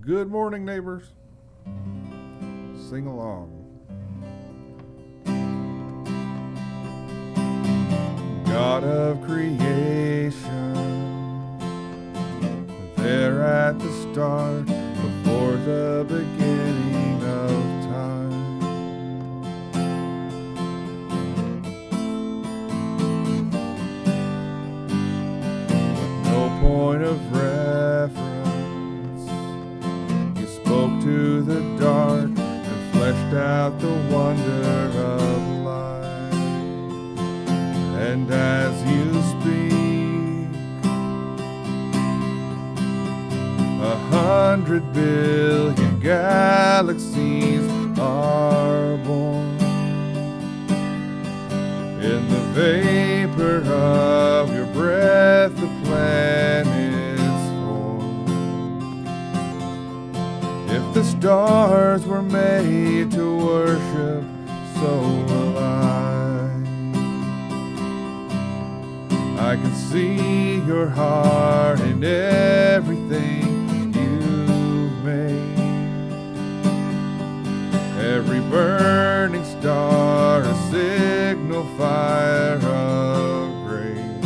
Good morning, neighbors. Sing along. God of creation, there at the start, before the beginning of time. With no point of reference, you spoke to the dark and fleshed out the wonder of life. And as you speak, 100 billion galaxies are born. In the vapor of your breath, the planets form. If the stars were made to worship, so will I can see your heart in everything you've made. Every burning star, a signal fire of grace.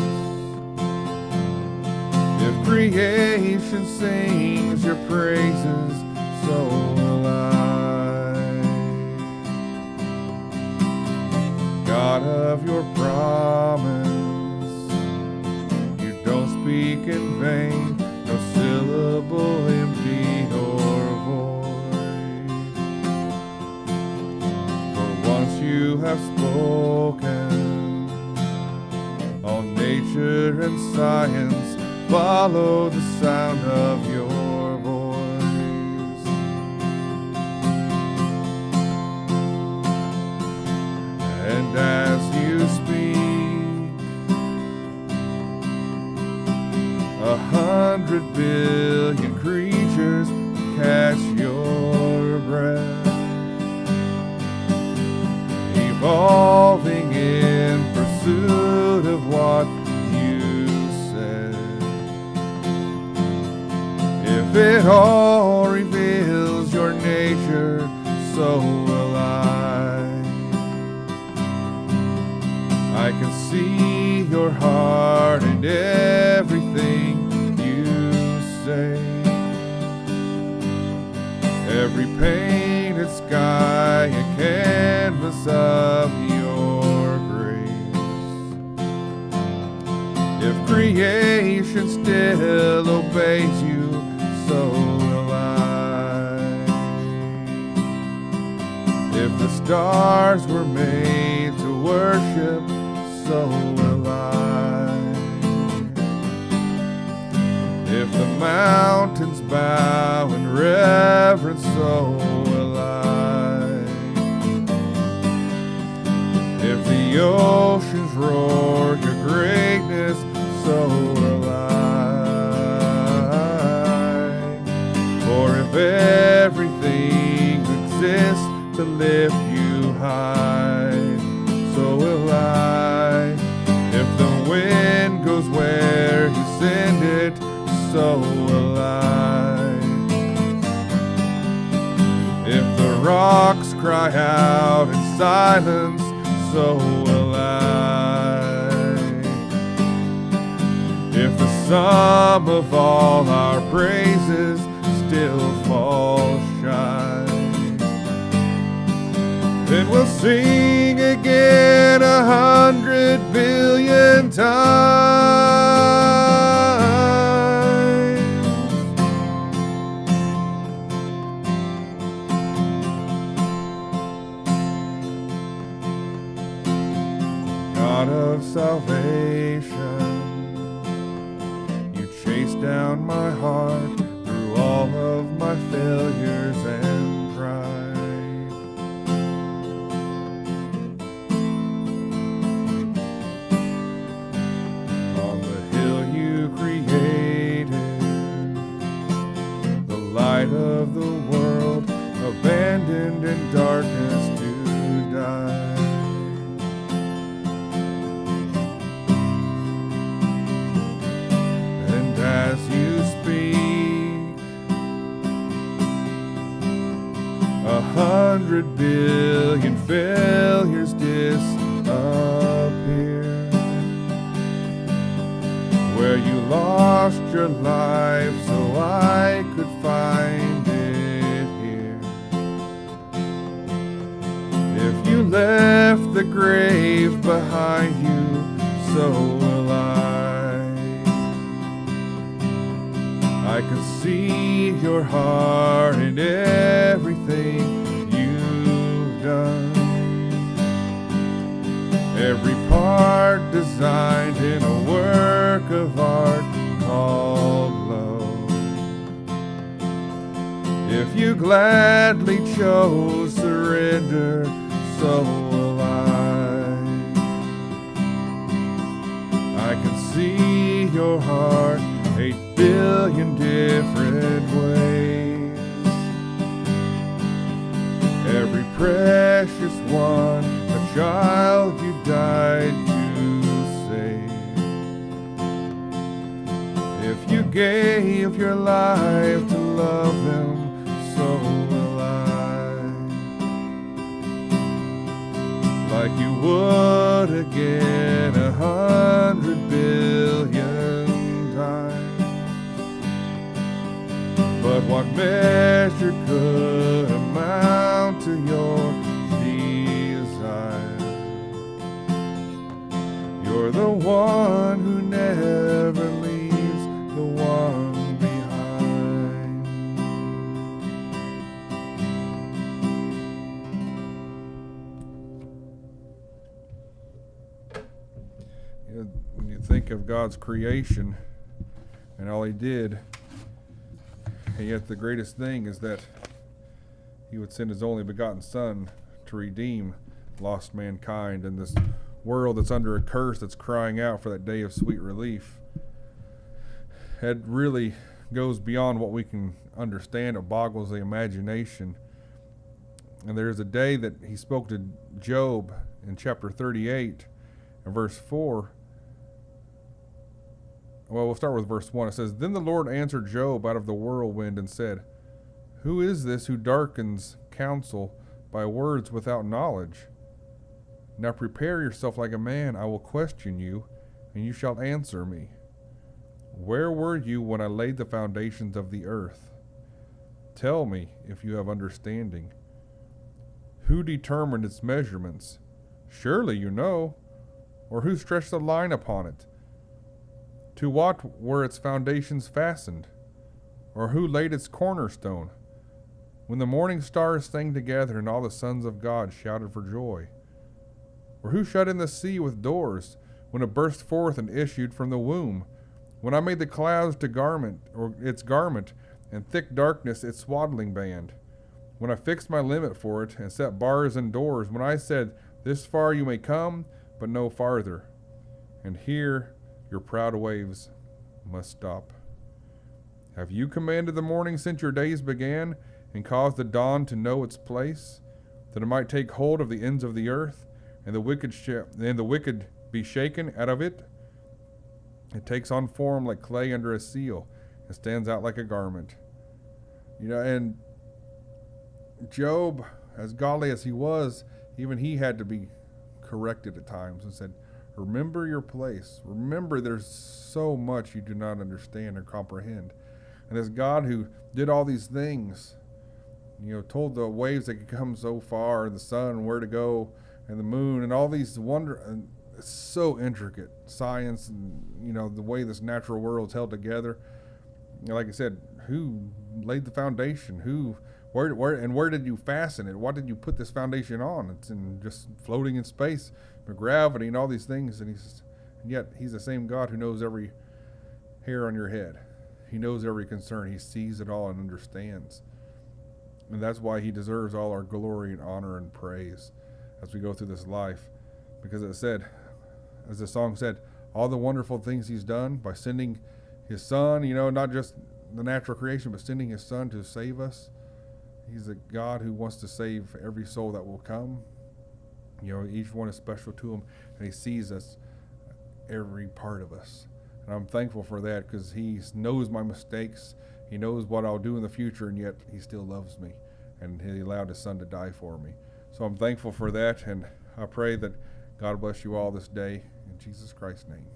If creation sings your praises, so will I. God of your promise, speak in vain, no syllable empty or void. For once you have spoken, all nature and science follow the sound of your voice. And as you speak, 100 billion creatures catch your breath, evolving in pursuit of what you said. If it all reveals your nature, so will I can see your heart in everything say. Every painted sky, a canvas of your grace. If creation still obeys you, so will I. If the stars were made to worship, so will I. If the mountains bow in reverence, so will I. If the oceans roar your greatness, so will I. For if everything exists to lift you high, so will I. If the wind goes where you send it, so will I. If the rocks cry out in silence, so will I. If the sum of all our praises still falls shy, then we'll sing again 100 billion times. God of salvation, you chase down my heart through all of my failures and pride. On the hill you created, the light of the world, abandoned in darkness to die. As you speak, 100 billion failures disappear. Where you lost your life so I could find it here. If you left the grave behind you, so will I can see your heart in everything you've done. Every part designed in a work of art called love. If you gladly chose surrender, so will I can see your heart 8 billion different ways. Every precious one, a child you died to save. If you gave your life to love them, so will I. Like you would again 100 billion times. But what measure could amount to your desire? You're the one who never leaves the one behind. You know, when you think of God's creation and all He did, and yet the greatest thing is that He would send His only begotten Son to redeem lost mankind in this world that's under a curse, that's crying out for that day of sweet relief. It really goes beyond what we can understand. It boggles the imagination. And there's a day that He spoke to Job in chapter 38 and verse 4. Well, we'll start with verse 1. It says, Then the Lord answered Job out of the whirlwind and said, Who is this who darkens counsel by words without knowledge? Now prepare yourself like a man. I will question you, and you shall answer me. Where were you when I laid the foundations of the earth? Tell me if you have understanding. Who determined its measurements? Surely you know. Or who stretched the line upon it? To what were its foundations fastened? Or who laid its cornerstone? When the morning stars sang together and all the sons of God shouted for joy? Or who shut in the sea with doors when it burst forth and issued from the womb? When I made the clouds to garment, or its garment, and thick darkness its swaddling band? When I fixed my limit for it and set bars and doors? When I said, This far you may come, but no farther, and here your proud waves must stop. Have you commanded the morning since your days began, and caused the dawn to know its place, that it might take hold of the ends of the earth, and the wicked be shaken out of it? It takes on form like clay under a seal, and stands out like a garment. You know, and Job, as godly as he was, even he had to be corrected at times and said, Remember your place. Remember there's so much you do not understand or comprehend. And this God who did all these things, you know, told the waves that could come so far, and the sun where to go, and the moon, and all these and it's so intricate. Science and, you know, the way this natural world's held together. You know, like I said, who laid the foundation? Where did you fasten it? What did you put this foundation on? It's in just floating in space, but gravity and all these things. And yet He's the same God who knows every hair on your head. He knows every concern. He sees it all and understands. And that's why He deserves all our glory and honor and praise as we go through this life. Because it said, as the song said, all the wonderful things He's done by sending His Son, you know, not just the natural creation, but sending His Son to save us. He's a God who wants to save every soul that will come. You know, each one is special to Him, and He sees us, every part of us. And I'm thankful for that, because He knows my mistakes. He knows what I'll do in the future, and yet He still loves me. and he allowed his son to die for me. So I'm thankful for that, and I pray that God bless you all this day. In Jesus Christ's name.